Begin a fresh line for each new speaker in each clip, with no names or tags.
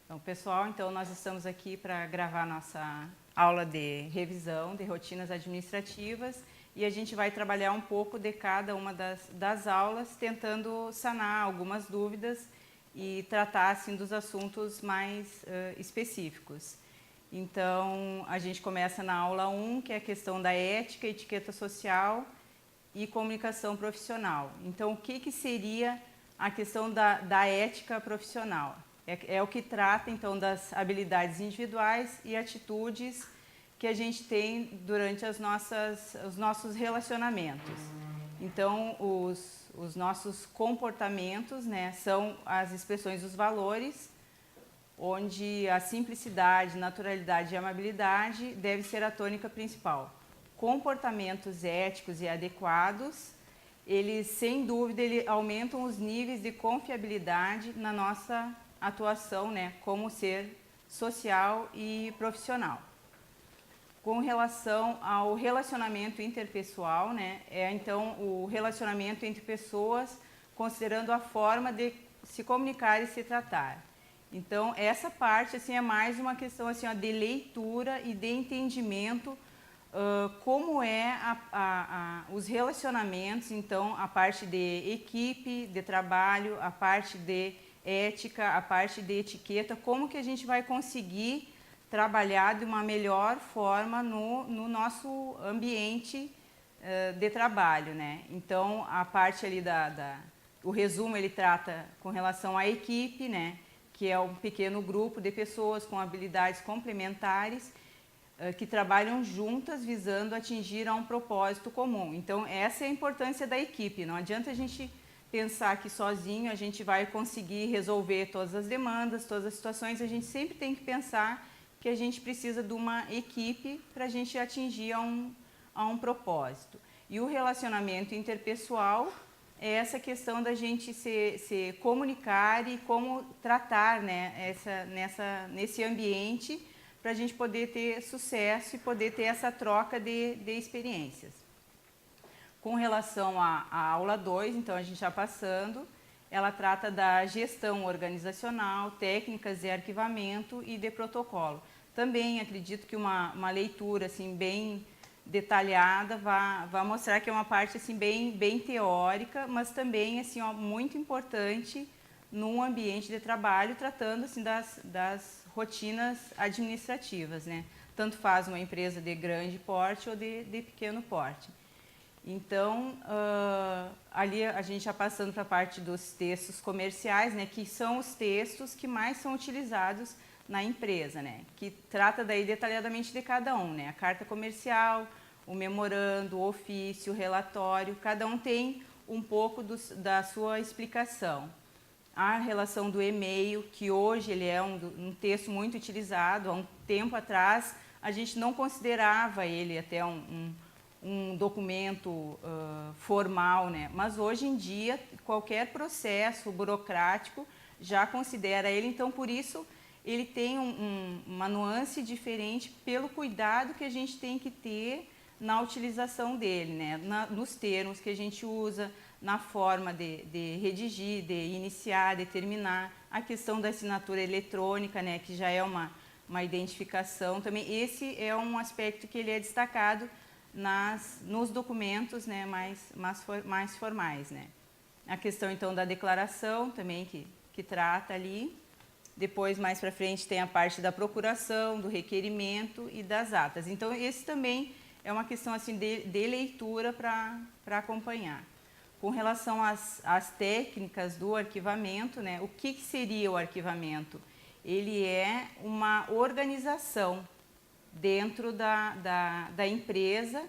Então, pessoal, nós estamos aqui para gravar nossa aula de revisão de rotinas administrativas e a gente vai trabalhar um pouco de cada uma das aulas, tentando sanar algumas dúvidas e tratar assim, dos assuntos mais específicos. Então, a gente começa na aula 1, que é a questão da ética, etiqueta social e comunicação profissional. Então, o que seria a questão da ética profissional? É o que trata, então, das habilidades individuais e atitudes que a gente tem durante os nossos relacionamentos. Então, os nossos comportamentos, né, são as expressões dos valores, onde a simplicidade, naturalidade e amabilidade deve ser a tônica principal. Comportamentos éticos e adequados, eles, sem dúvida, aumentam os níveis de confiabilidade na nossa atuação, né, como ser social e profissional. Com relação ao relacionamento interpessoal, né, então o relacionamento entre pessoas, considerando a forma de se comunicar e se tratar. Então, essa parte assim, é mais uma questão assim, de leitura e de entendimento como os relacionamentos, então, a parte de equipe, de trabalho, a parte de ética, a parte de etiqueta, como que a gente vai conseguir trabalhar de uma melhor forma no nosso ambiente de trabalho, né? Então, a parte ali o resumo ele trata com relação à equipe, né? Que é um pequeno grupo de pessoas com habilidades complementares que trabalham juntas visando atingir a um propósito comum. Então, essa é a importância da equipe. Não adianta a gente pensar que sozinho a gente vai conseguir resolver todas as demandas, todas as situações. A gente sempre tem que pensar que a gente precisa de uma equipe para a gente atingir a um propósito. E o relacionamento interpessoal é essa questão da gente se comunicar e como tratar, né, nesse ambiente para a gente poder ter sucesso e poder ter essa troca de experiências. Com relação à aula 2, então a gente já passando, ela trata da gestão organizacional, técnicas de arquivamento e de protocolo. Também acredito que uma leitura assim, bem detalhada vai mostrar que é uma parte assim, bem teórica, mas também assim, muito importante num ambiente de trabalho, tratando assim, das rotinas administrativas, né? Tanto faz uma empresa de grande porte ou de pequeno porte. Então, ali a gente já passando para a parte dos textos comerciais, né, que são os textos que mais são utilizados na empresa, né, que trata daí detalhadamente de cada um, né, a carta comercial, o memorando, o ofício, o relatório, cada um tem um pouco da sua explicação. A relação do e-mail, que hoje ele é um texto muito utilizado, há um tempo atrás a gente não considerava ele até um documento formal, né? Mas hoje em dia qualquer processo burocrático já considera ele, então por isso ele tem uma nuance diferente pelo cuidado que a gente tem que ter na utilização dele, né? Nos termos que a gente usa, na forma de redigir, de iniciar, de terminar, a questão da assinatura eletrônica, né? Que já é uma identificação também. Esse é um aspecto que ele é destacado nos documentos, né, mais formais, né. A questão então da declaração também que trata ali. Depois mais para frente tem a parte da procuração, do requerimento e das atas. Então esse também é uma questão assim de leitura para acompanhar. Com relação às técnicas do arquivamento, né, o que seria o arquivamento? Ele é uma organização dentro da empresa,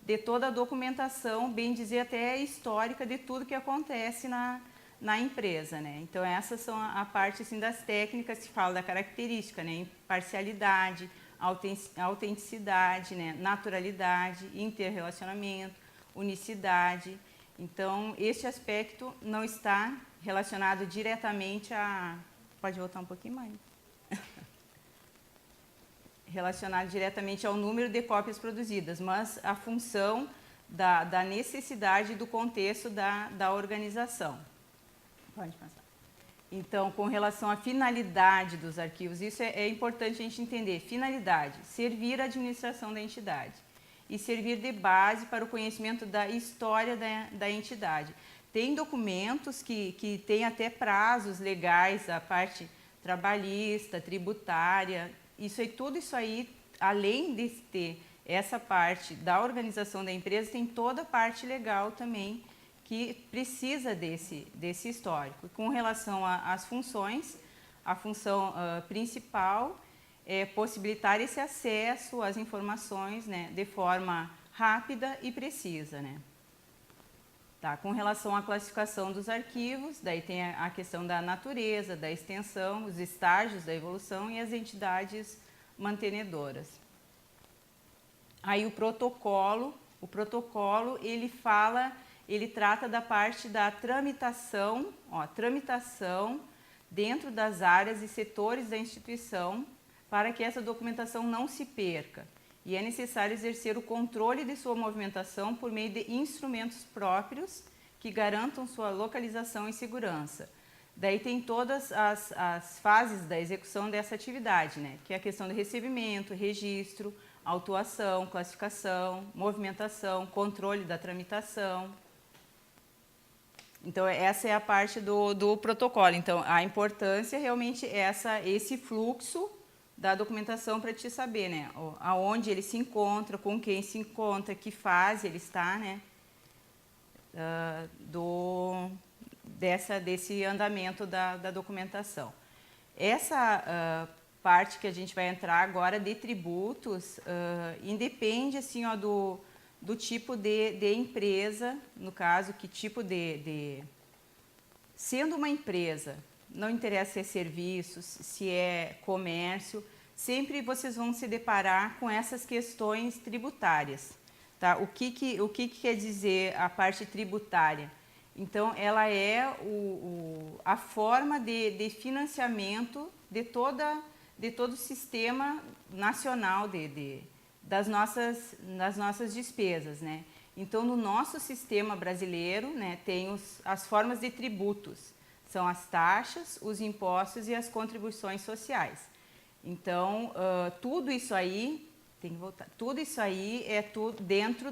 de toda a documentação, bem dizer até histórica de tudo que acontece na empresa, né? Então essas são a parte assim, das técnicas que fala da característica, né? Imparcialidade, autenticidade, né? Naturalidade, interrelacionamento, unicidade. Então este aspecto não está relacionado diretamente a... Pode voltar um pouquinho mais? Relacionado diretamente ao número de cópias produzidas, mas a função da necessidade do contexto da organização. Pode passar. Então, com relação à finalidade dos arquivos, isso é importante a gente entender. Finalidade, servir a administração da entidade e servir de base para o conhecimento da história da entidade. Tem documentos que têm até prazos legais, a parte trabalhista, tributária, tudo isso aí, além de ter essa parte da organização da empresa, tem toda a parte legal também, que precisa desse histórico. Com relação às funções, a função principal é possibilitar esse acesso às informações, né, de forma rápida e precisa, né? Tá, com relação à classificação dos arquivos, daí tem a questão da natureza, da extensão, os estágios da evolução e as entidades mantenedoras. Aí o protocolo ele trata da parte da tramitação, tramitação dentro das áreas e setores da instituição para que essa documentação não se perca. E é necessário exercer o controle de sua movimentação por meio de instrumentos próprios que garantam sua localização e segurança. Daí tem todas as fases da execução dessa atividade, né? Que é a questão de recebimento, registro, autuação, classificação, movimentação, controle da tramitação. Então, essa é a parte do protocolo. Então, a importância realmente é esse fluxo da documentação para te saber, né? Aonde ele se encontra, com quem se encontra, que fase ele está, né? Desse andamento da documentação. Essa parte que a gente vai entrar agora de tributos independe assim, do tipo de empresa, no caso, que tipo sendo uma empresa, não interessa se é serviços, se é comércio, sempre vocês vão se deparar com essas questões tributárias. Tá? O que quer dizer a parte tributária? Então, ela é a forma de financiamento de todo o sistema nacional das nossas despesas, né? Então, no nosso sistema brasileiro, né, tem as formas de tributos. São as taxas, os impostos e as contribuições sociais. Então, tudo isso aí, tudo isso aí é tudo dentro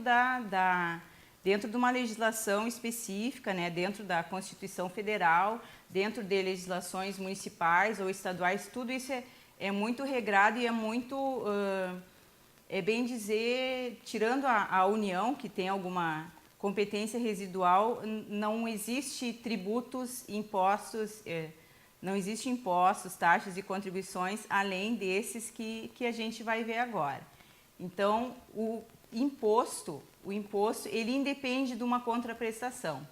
dentro de uma legislação específica, né, dentro da Constituição Federal, dentro de legislações municipais ou estaduais, tudo isso é muito regrado e é muito, é bem dizer, tirando a União, que tem alguma competência residual, não existe tributos, impostos, não existe impostos, taxas e contribuições além desses que a gente vai ver agora. Então, o imposto ele independe de uma contraprestação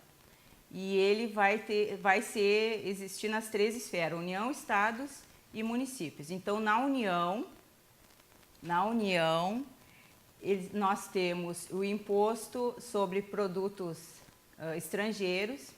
e ele vai existir nas 3 esferas, União, Estados e municípios. Então, na União, nós temos o imposto sobre produtos estrangeiros,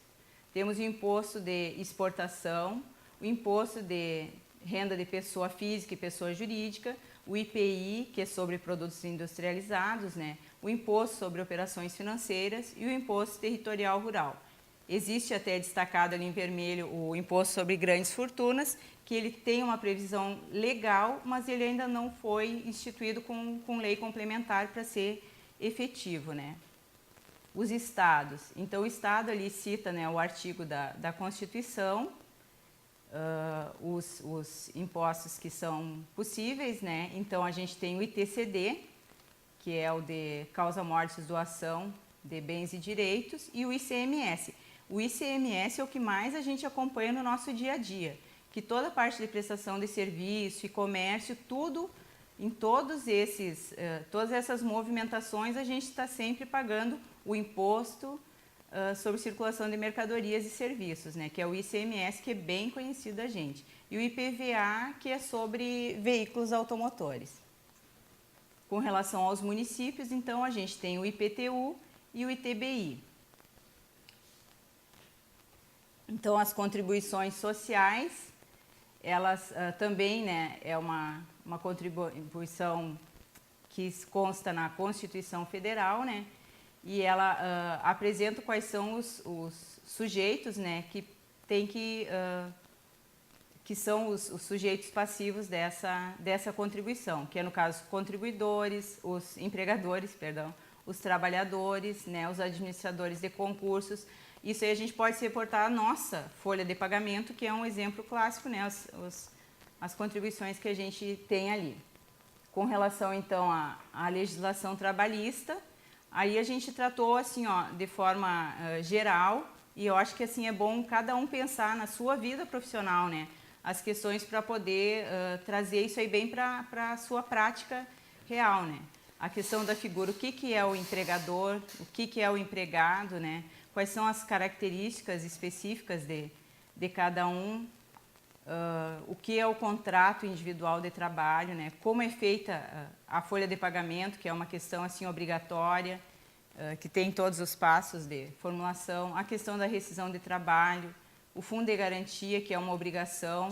temos o imposto de exportação, o imposto de renda de pessoa física e pessoa jurídica, o IPI, que é sobre produtos industrializados, né? O imposto sobre operações financeiras e o imposto territorial rural. Existe até destacado ali em vermelho o imposto sobre grandes fortunas, que ele tem uma previsão legal, mas ele ainda não foi instituído com lei complementar para ser efetivo, né? Os estados. Então, o estado ali cita, né, o artigo da Constituição, os impostos que são possíveis, né? Então, a gente tem o ITCD, que é o de causa mortis, doação de bens e direitos, e o ICMS. O ICMS é o que mais a gente acompanha no nosso dia a dia, que toda a parte de prestação de serviço e comércio, tudo, em todas essas movimentações, a gente está sempre pagando o imposto sobre circulação de mercadorias e serviços, né, que é o ICMS, que é bem conhecido da gente, e o IPVA, que é sobre veículos automotores. Com relação aos municípios, então, a gente tem o IPTU e o ITBI. Então, as contribuições sociais, elas também, né, é uma contribuição que consta na Constituição Federal, né, e ela apresenta quais são os sujeitos, né, que tem que que são os sujeitos passivos dessa contribuição, que é no caso contribuidores, os empregadores, perdão, os trabalhadores, né, os administradores de concursos. Isso aí a gente pode se reportar à nossa folha de pagamento, que é um exemplo clássico, né, as contribuições que a gente tem ali. Com relação então à legislação trabalhista, aí a gente tratou assim, ó, de forma geral, e eu acho que assim é bom cada um pensar na sua vida profissional, né, as questões para poder trazer isso aí bem para a sua prática real, né. A questão da figura, o que é o empregador, o que é o empregado, né, quais são as características específicas de cada um, o que é o contrato individual de trabalho, né, como é feita a folha de pagamento, que é uma questão assim obrigatória, que tem todos os passos de formulação, a questão da rescisão de trabalho, o fundo de garantia, que é uma obrigação,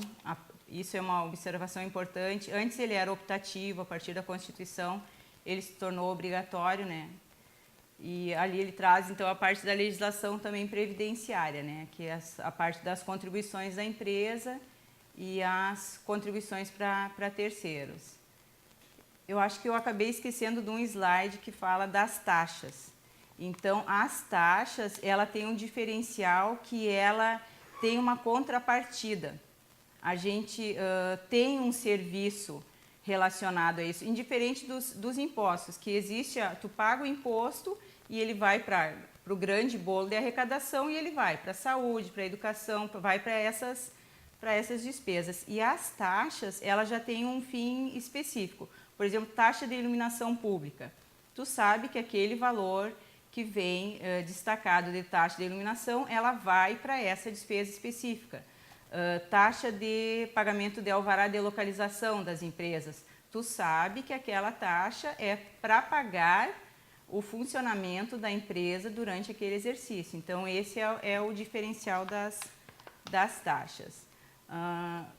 isso é uma observação importante. Antes ele era optativo, a partir da Constituição ele se tornou obrigatório, né? E ali ele traz então a parte da legislação também previdenciária, né? Que é a parte das contribuições da empresa e as contribuições para terceiros. Eu acho que eu acabei esquecendo de um slide que fala das taxas. Então, as taxas, ela tem um diferencial que ela tem uma contrapartida. A gente tem um serviço relacionado a isso, indiferente dos impostos, que existe, tu paga o imposto e ele vai para o grande bolo de arrecadação e ele vai para a saúde, para a educação, vai para essas despesas. E as taxas, ela já tem um fim específico. Por exemplo, taxa de iluminação pública. Tu sabe que aquele valor que vem destacado de taxa de iluminação, ela vai para essa despesa específica. Taxa de pagamento de alvará de localização das empresas. Tu sabe que aquela taxa é para pagar o funcionamento da empresa durante aquele exercício. Então, esse é o diferencial das taxas.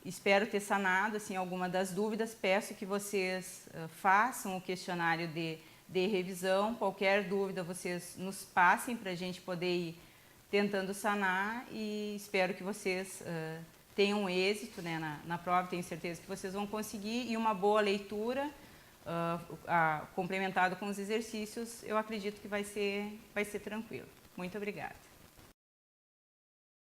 Espero ter sanado assim, alguma das dúvidas. Peço que vocês façam o questionário de revisão. Qualquer dúvida, vocês nos passem para a gente poder ir tentando sanar, e espero que vocês tenham êxito, né, na prova. Tenho certeza que vocês vão conseguir, e uma boa leitura complementado com os exercícios, eu acredito que vai ser tranquilo. Muito obrigada.